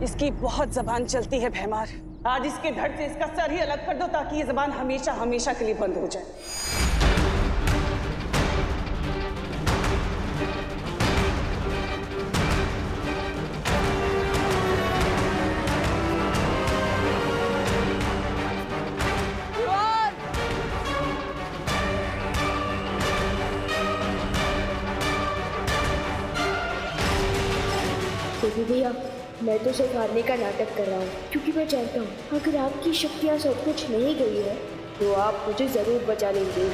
इसकी बहुत जबान चलती है भैमार। आज इसके धड़ से इसका सर ही अलग कर दो ताकि ये जबान हमेशा हमेशा के लिए बंद हो जाए। देखिए भैया, मैं तो सिर्फ हारने का नाटक कर रहा हूँ, क्योंकि मैं जानता हूँ अगर आपकी शक्तियाँ सचमुच नहीं गई है तो आप मुझे जरूर बचा लेंगे।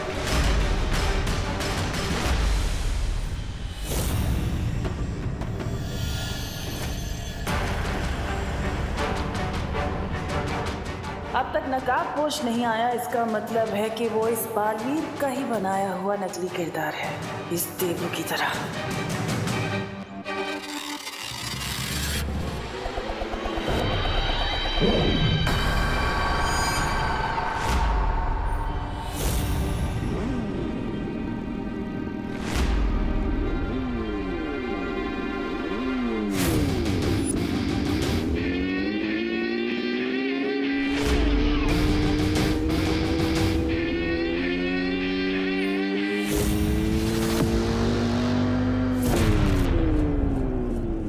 अब तक नकाबपोश नहीं आया, इसका मतलब है कि वो इस बालवीर का ही बनाया हुआ नकली किरदार है, इस देवू की तरह।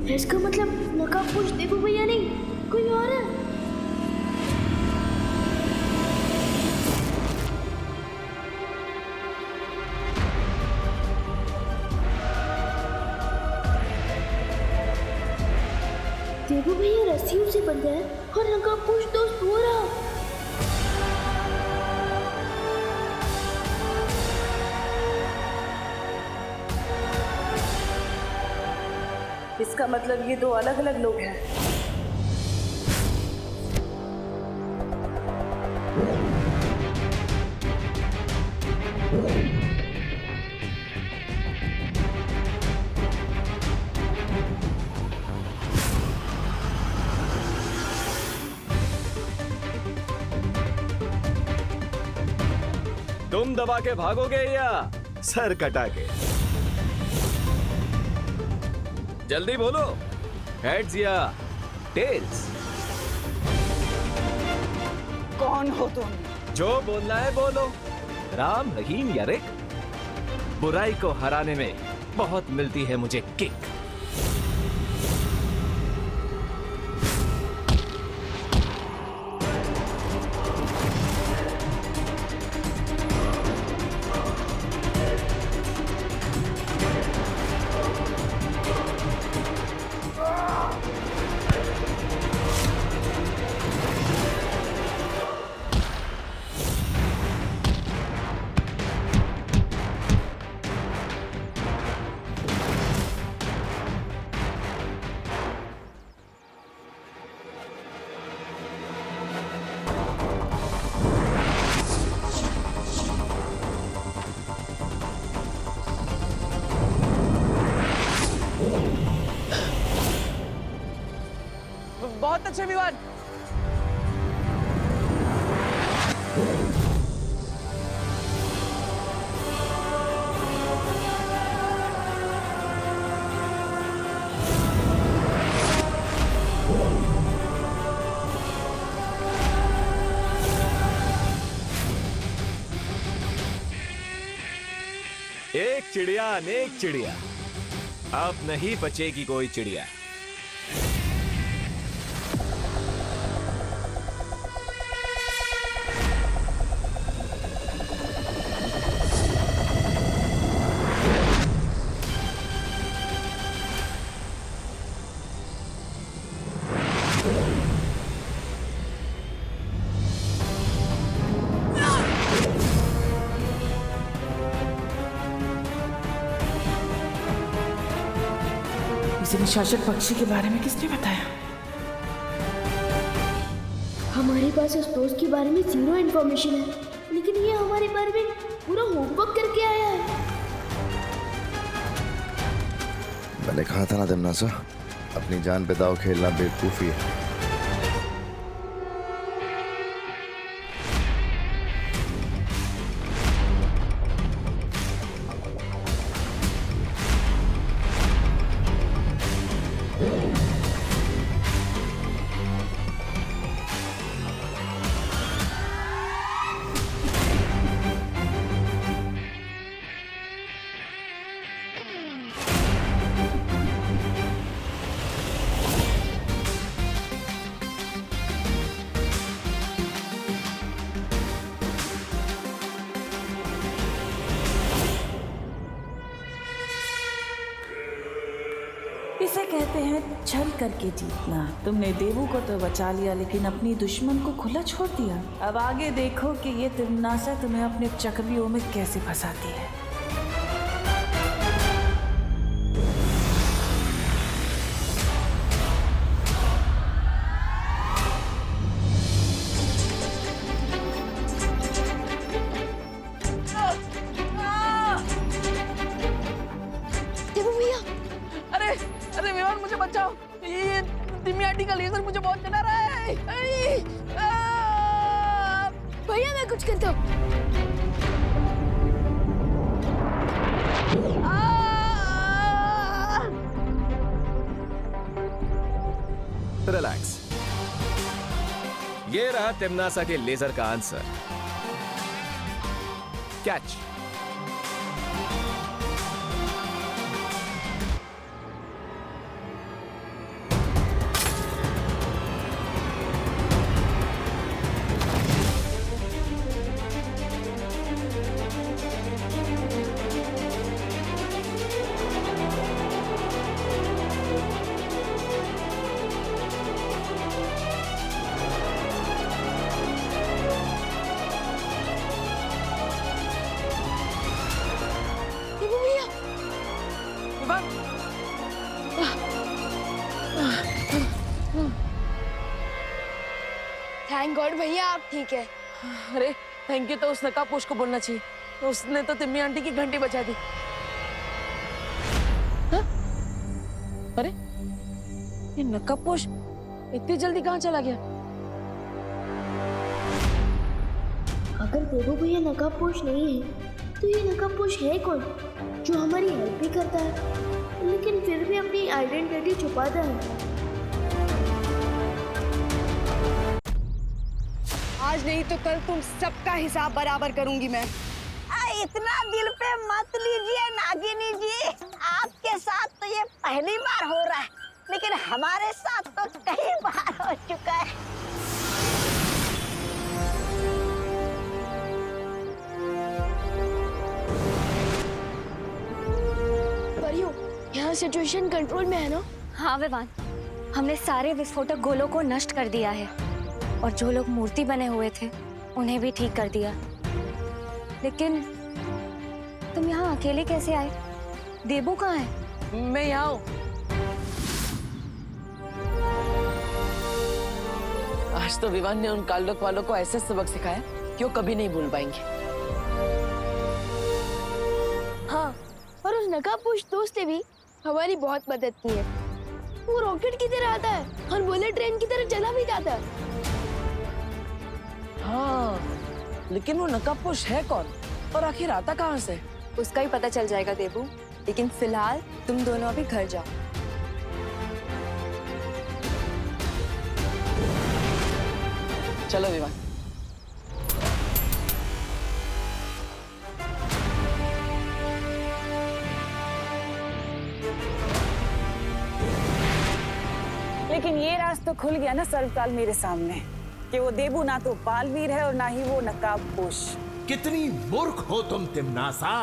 इसका मतलब नकाबपोश देवू भैया नहीं, कोई और है। देवू भैया रस्सियों से बंधा है और नकाबपोश दोस्त हो रहा। इसका मतलब ये दो अलग अलग लोग हैं। तुम दबा के भागोगे या सर कटा के? जल्दी बोलो, हेड्स या टेल्स? कौन हो तुम? जो बोलना है बोलो। राम, रहीम या रिक? बुराई को हराने में बहुत मिलती है मुझे किक। बहुत अच्छे विवाद। एक चिड़िया अनेक चिड़िया, अब नहीं बचेगी कोई चिड़िया। इसे निशाचर पक्षी के बारे में किसने बताया? हमारे पास उस दोस्त के बारे में जीरो इन्फॉर्मेशन है, लेकिन ये हमारे बारे में पूरा होमवर्क करके आया है। मैंने कहा था ना दमनासा, अपनी जान पे दाव खेलना बेवकूफी है। इसे कहते हैं छल करके जीतना। तुमने देवू को तो बचा लिया, लेकिन अपनी दुश्मन को खुला छोड़ दिया। अब आगे देखो कि ये तिम्नासा तुम्हें अपने चक्रव्यूह में कैसे फंसाती है। देवू भैया, अरे अरे विमान, मुझे बचाओ, ये तिम्मी आंटी का लेजर मुझे बहुत जला रहा है। भैया मैं कुछ करता हूँ। रिलैक्स। ये रहा तिम्नासा के लेजर का आंसर। कैच। देवू भैया, विमान, थैंक गॉड भैया आप ठीक है। अरे थैंक यू तो उस नकाबपोश को बोलना चाहिए। उसने तो तिम्मी आंटी की घंटी बचा दी। हाँ? अरे ये नकाबपोश इतनी जल्दी कहाँ चला गया? अगर देवू भैया नकाबपोश नहीं है तो ये नकाबपोश है कौन जो हमारी हेल्प भी करता है लेकिन फिर भी अपनी आइडेंटिटी छुपाता है? आज नहीं तो कल तुम सबका हिसाब बराबर करूंगी मैं। इतना दिल पे मत लीजिए नागिनी जी, आपके साथ तो ये पहली बार हो रहा है, लेकिन हमारे साथ तो कई बार हो चुका है। परियो, यहाँ सिचुएशन कंट्रोल में है ना? हाँ विवान, हमने सारे विस्फोटक गोलों को नष्ट कर दिया है और जो लोग मूर्ति बने हुए थे उन्हें भी ठीक कर दिया। लेकिन तुम यहाँ अकेले कैसे आए? देबू कहाँ है? मैं यहाँ हूँ। आज तो विवान ने उन काल्लोक वालों को ऐसे सबक सिखाया कि वो कभी नहीं भूल पाएंगे। हाँ, और उस नकाबपोश दोस्त ने भी हमारी बहुत मदद की है। वो रॉकेट की तरह आता है और बुलेट ट्रेन की तरह चला भी जाता है। हाँ, लेकिन वो नकाबपोश है कौन और आखिर आता कहाँ से? उसका ही पता चल जाएगा देबू, लेकिन फिलहाल तुम दोनों अभी घर जाओ। चलो विवान। लेकिन ये राज तो खुल गया ना सर्वकाल मेरे सामने कि वो देबू ना तो बालवीर है और ना ही वो नकाबपोश। कितनी मूर्ख हो तुम तिम्नासा।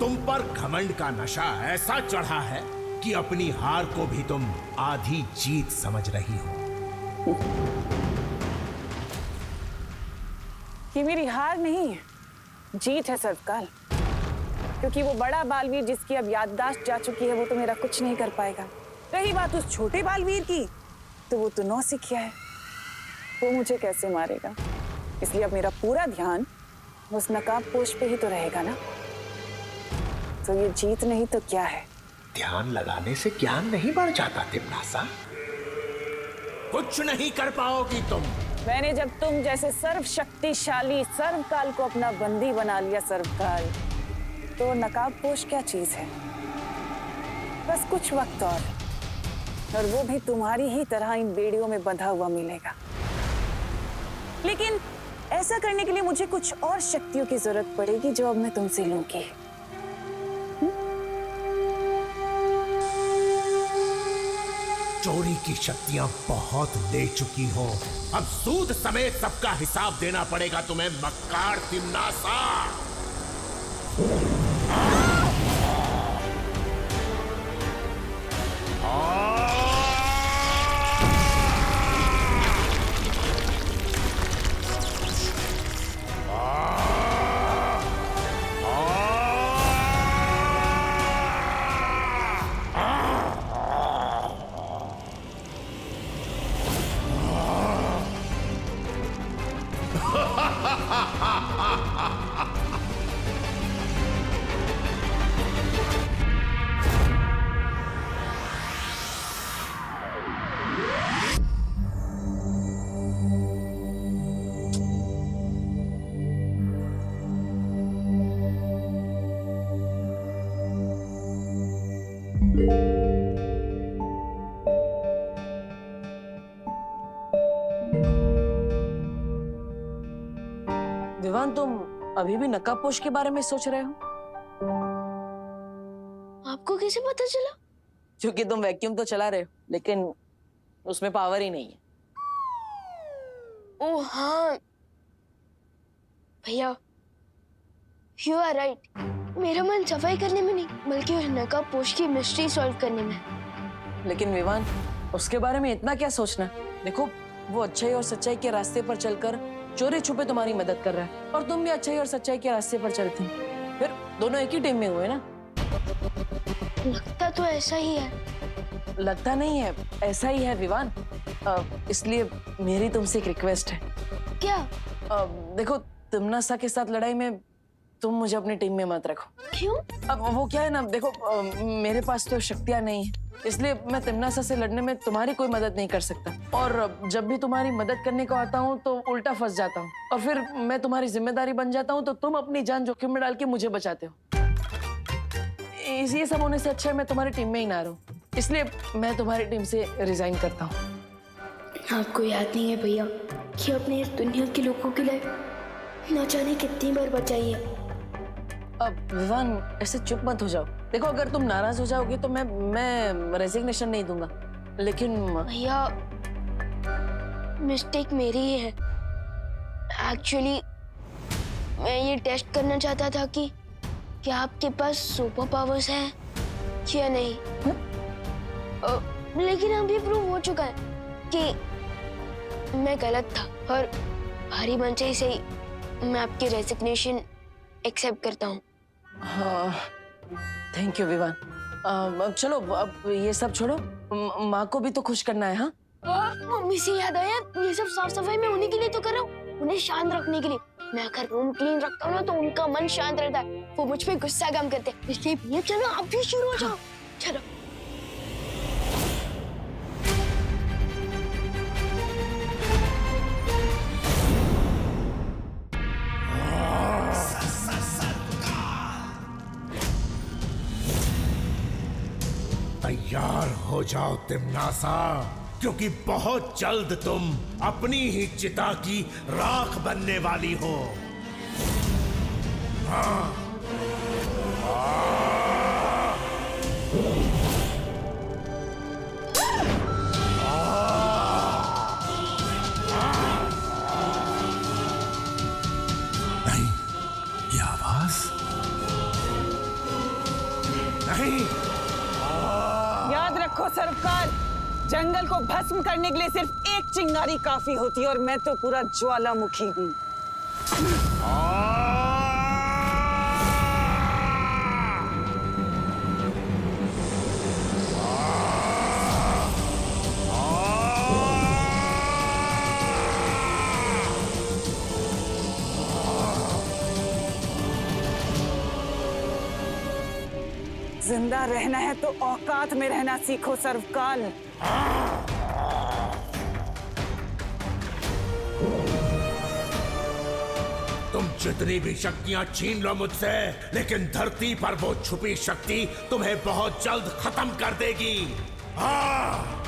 तुम पर घमंड का नशा ऐसा चढ़ा है कि अपनी हार को भी तुम आधी जीत समझ रही हो। ये मेरी हार नहीं है, जीत है सर्वकाल, क्योंकि वो बड़ा बालवीर जिसकी अब याददाश्त जा चुकी है वो तो मेरा कुछ नहीं कर पाएगा। रही बात उस छोटे बालवीर की, तो वो तो नौसिखिया है, वो मुझे कैसे मारेगा। इसलिए अब मेरा पूरा ध्यान उस नकाबपोश पे ही तो रहेगा ना। तो ये जीत नहीं तो क्या है? ध्यान लगाने से ज्ञान नहीं बढ़ जाता तिम्नासा। कुछ नहीं कर पाओगी तुम। मैंने जब तुम जैसे सर्वशक्तिशाली सर्वकाल को अपना बंदी बना लिया सर्वकाल, तो नकाबपोश क्या चीज है? बस कुछ वक्त और वो भी तुम्हारी ही तरह इन बेड़ियों में बंधा हुआ मिलेगा। लेकिन ऐसा करने के लिए मुझे कुछ और शक्तियों की जरूरत पड़ेगी जो अब मैं तुमसे लूंगी। चोरी की शक्तियां बहुत ले चुकी हो, अब सूद समेत सबका हिसाब देना पड़ेगा तुम्हें मक्कार तिम्नासा। अभी भी नकाबपोश के बारे में सोच रहे हो? आपको कैसे पता चला? क्योंकि तुम वैक्यूम तो चला रहे हो, लेकिन उसमें पावर ही नहीं है। ओह हाँ भैया, यू आर राइट। मेरा मन सफाई करने में नहीं, बल्कि उस नकाबपोश की मिस्ट्री सॉल्व करने में। लेकिन विवान, उसके बारे में इतना क्या सोचना? देखो, वो अच्छाई और सच्चाई के रास्ते पर चलकर चोरी छुपे तुम्हारी मदद कर रहा है, और तुम भी अच्छाई और सच्चाई के रास्ते पर चलती हो। फिर दोनों एक ही टीम में हुए ना? लगता तो ऐसा ही है। लगता नहीं है, ऐसा ही है विवान। इसलिए मेरी तुमसे एक रिक्वेस्ट है। क्या? देखो, तिम्नासा के साथ लड़ाई में तुम मुझे अपनी टीम में मत रखो। क्यों? अब वो क्या है ना, देखो, मेरे पास तो शक्तियां नहीं है, इसलिए मैं तिम्नासा से लड़ने में तुम्हारी कोई मदद नहीं कर सकता। और जब भी तुम्हारी मदद करने को आता हूँ तो उल्टा फंस जाता हूँ, और फिर मैं तुम्हारी जिम्मेदारी बन जाता हूँ, तो तुम अपनी जान जोखिम में डाल के मुझे बचाते हो। ये सब होने से अच्छा है मैं तुम्हारी टीम में ही ना रहूं, इसलिए मैं तुम्हारी टीम से रिजाइन करता हूँ। आपको याद नहीं है भैया कि आपने इस दुनिया के लोगों के लिए न जाने कितनी बार बचाई है। अब विवान, ऐसे चुप मत हो जाओ। देखो, अगर तुम नाराज हो जाओगे तो मैं रेजिग्नेशन नहीं दूंगा, लेकिन भैया मिस्टेक मेरी ही है। एक्चुअली मैं ये टेस्ट करना चाहता था कि क्या आपके पास सुपर पावर्स हैं या नहीं। लेकिन अब ये प्रूव हो चुका है कि मैं गलत था, और भारी मनचाही से ही मैं आपकी रेजिग्नेशन एक्सेप्ट करता हूँ। हाँ, थैंक यू विवान। अब चलो, अब ये सब छोड़ो, माँ को भी तो खुश करना है। हाँ, मम्मी से याद आया, ये सब साफ सफाई में उन्हीं के लिए तो कर रहा हूँ, उन्हें शांत रखने के लिए। मैं अगर रूम क्लीन रखता हूँ ना तो उनका मन शांत रहता है, वो मुझ पे गुस्सा कम करते हैं। इसलिए भैया चलो आप भी शुरू हो जाओ। चलो। तैयार हो जाओ तिम्नासा, क्योंकि बहुत जल्द तुम अपनी ही चिता की राख बनने वाली हो। हाँ। नहीं, ये आवाज नहीं। याद रखो सर्वकाल, जंगल को भस्म करने के लिए सिर्फ एक चिंगारी काफी होती है, और मैं तो पूरा ज्वालामुखी हूँ। जिंदा रहना है तो औकात में रहना सीखो सर्वकाल। तुम जितनी भी शक्तियां छीन लो मुझसे, लेकिन धरती पर वो छुपी शक्ति तुम्हें बहुत जल्द खत्म कर देगी। हाँ।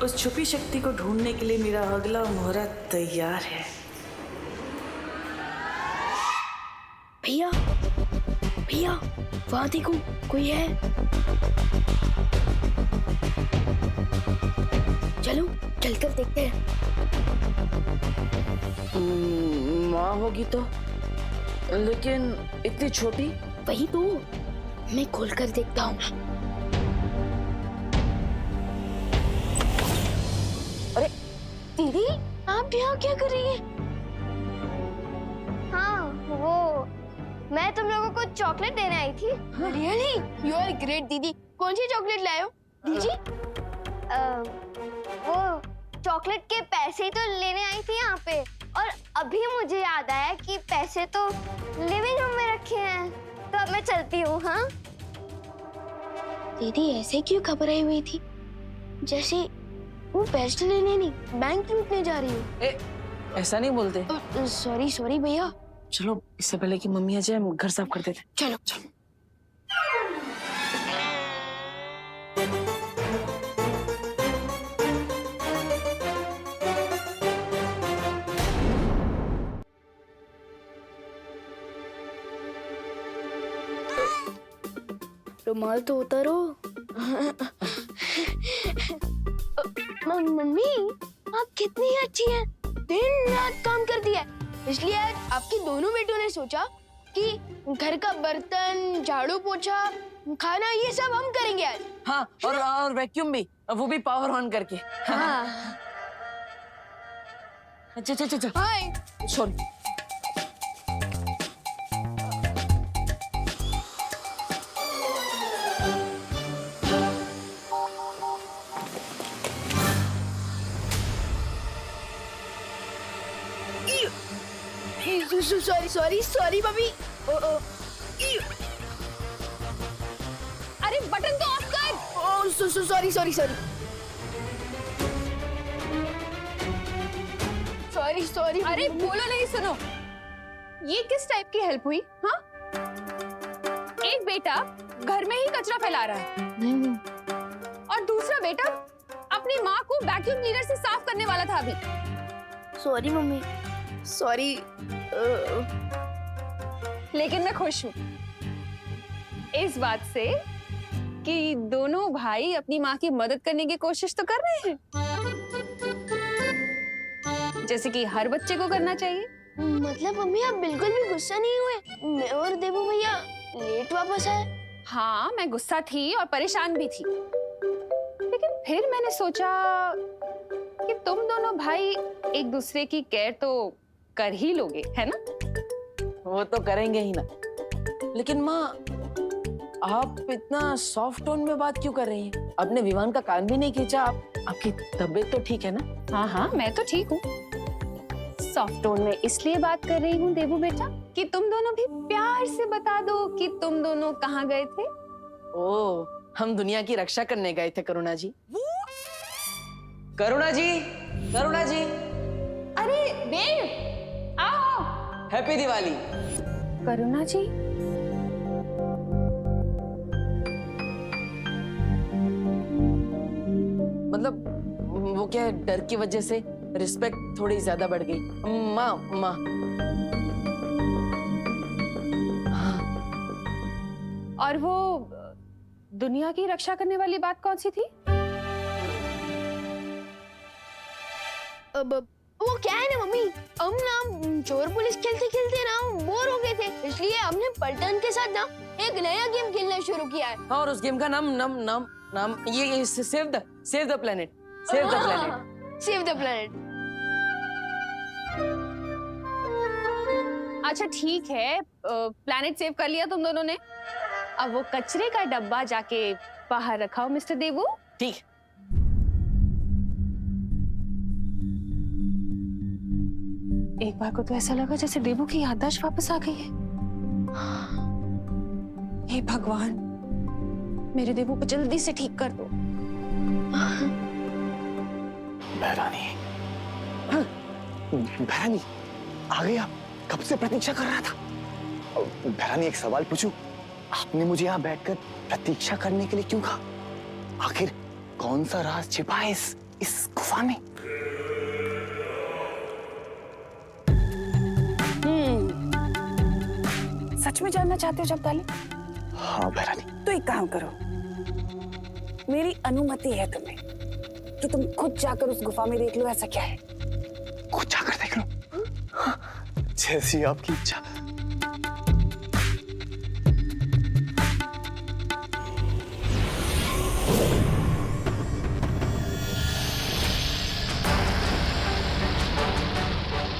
उस छुपी शक्ति को ढूंढने के लिए मेरा अगला मुहूर्त तैयार है। भैया भैया, वहां देखो, कोई है। चलो चलकर देखते हैं। माँ होगी तो, लेकिन इतनी छोटी। वही तो, मैं खोलकर देखता हूँ। अरे दीदी, आप यहाँ क्या कर रही हैं? हाँ, वो मैं तुम लोगों को चॉकलेट देने आई थी। रियली? यू आर ग्रेट दीदी। कौन सी चॉकलेट लाए हो दीदी? वो चॉकलेट के पैसे ही तो लेने आई थी यहाँ पे, और अभी मुझे याद आया कि पैसे तो लिविंग रूम में रखे हैं, तो अब मैं चलती हूँ। हाँ दीदी, ऐसे क्यों घबराई हुई थी, जैसे वो पैसे लेने नहीं, बैंक लूटने जा रही हो। ऐसा नहीं बोलते। सॉरी सॉरी भैया। चलो, इससे पहले कि मम्मी आ जाए, हम घर साफ कर देते। चलो चलो। रुमाल तो उतारो। मम्मी आप कितनी अच्छी हैं, दिन रात काम करती है। इसलिए आज आपकी दोनों बेटों ने सोचा कि घर का बर्तन, झाड़ू पोछा, खाना ये सब हम करेंगे आज। हाँ, और वैक्यूम भी, वो भी पावर ऑन करके। हाँ। अच्छा। हाय। सॉरी। Sorry mummy. अरे बटन तो ऑफ कर। सॉरी। सॉरी। अरे बोलो नहीं, सुनो, ये किस टाइप की हेल्प हुई? हाँ, एक बेटा घर में ही कचरा फैला रहा है नहीं। और दूसरा बेटा अपनी माँ को वैक्यूम क्लीनर से साफ करने वाला था अभी। Sorry mummy, sorry. लेकिन मैं खुश हूँ इस बात से कि दोनों भाई अपनी माँ की मदद करने की कोशिश तो कर रहे हैं, जैसे कि हर बच्चे को करना चाहिए। मतलब मम्मी आप बिल्कुल भी गुस्सा नहीं हुए? मैं और देवू भैया लेट वापस आए। हाँ, मैं गुस्सा थी और परेशान भी थी, लेकिन फिर मैंने सोचा कि तुम दोनों भाई एक दूसरे की केयर तो कर ही लोगे, है ना? वो तो करेंगे ही ना। लेकिन माँ, आप इतना सॉफ्ट टोन में बात क्यों कर रही हैं? आपने विवान का कान भी नहीं खींचा। आपकी तबीयत तो ठीक है ना? हाँ, मैं तो ठीक हूँ। सॉफ्ट टोन में इसलिए बात कर रही हूँ देवू बेटा कि तुम दोनों भी प्यार से बता दो कि तुम दोनों कहाँ गए थे। ओ, हम दुनिया की रक्षा करने गए थे करुणा जी। करुणा जी। अरे देव, आओ। हैप्पी दिवाली। करुणा जी, मतलब वो क्या है, डर की वजह से रिस्पेक्ट थोड़ी ज्यादा बढ़ गई। माँ। हाँ। और वो दुनिया की रक्षा करने वाली बात कौन सी थी? अब वो क्या है ना मम्मी, हम ना चोर पुलिस खेलते खेलते ना बोर हो गए थे, इसलिए हमने पलटन के साथ ना एक नया गेम खेलना शुरू किया है। हाँ, और उस गेम का नाम ये save the planet. Save the planet. अच्छा ठीक है, प्लैनेट सेव कर लिया तुम दोनों ने। अब वो कचरे का डब्बा जाके बाहर रखाओ मिस्टर देवू। ठीक। एक बार को तो ऐसा लगा जैसे देवू की याददाश्त वापस आ गई है। हे भगवान, मेरे देवू को जल्दी से ठीक कर दो। बहरानी, आ गई आप? कब से प्रतीक्षा कर रहा था। बहरानी, एक सवाल पूछूं? आपने मुझे यहाँ बैठकर प्रतीक्षा करने के लिए क्यों कहा? आखिर कौन सा राज छिपा है इस गुफा में? सच में जानना चाहते हो जब्दाली? हाँ बहरानी। तो एक काम करो, मेरी अनुमति है तुम्हें कि तुम खुद जाकर उस गुफा में देख लो ऐसा क्या है। खुद जाकर देख लो? जैसी आपकी इच्छा।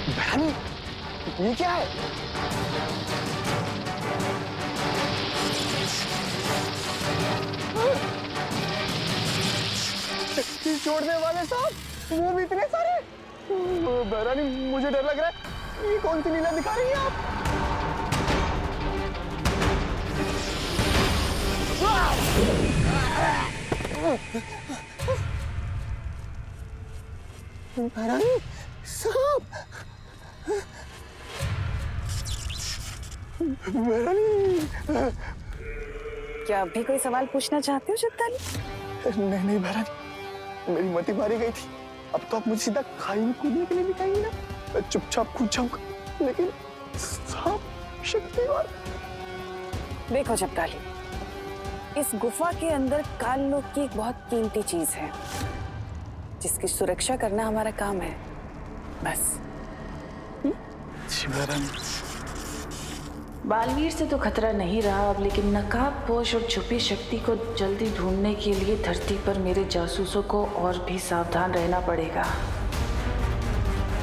बहरानी, ये क्या है? छोड़ने वाले साहब, वो भी इतने सारे। बहरानी, मुझे डर लग रहा है। ये कौन सी लीला दिखा रही हैं आप? बहरानी साहब, बहरानी। क्या अब भी कोई सवाल पूछना चाहते हो जब्दाली? नहीं बहरानी, मेरी मति मारी गई थी। अब तो आप मुझे सीधा खाई में कूदने के लिए दिखाएंगे ना? मैं चुपचाप कूद जाऊंगा, लेकिन साहब शक्तिवान। देखो जब्दाली, इस गुफा के अंदर काल लोक की एक बहुत कीमती चीज है जिसकी सुरक्षा करना हमारा काम है, बस। बालवीर से तो खतरा नहीं रहा अब, लेकिन नकाबपोश और छुपी शक्ति को जल्दी ढूंढने के लिए धरती पर मेरे जासूसों को और भी सावधान रहना पड़ेगा।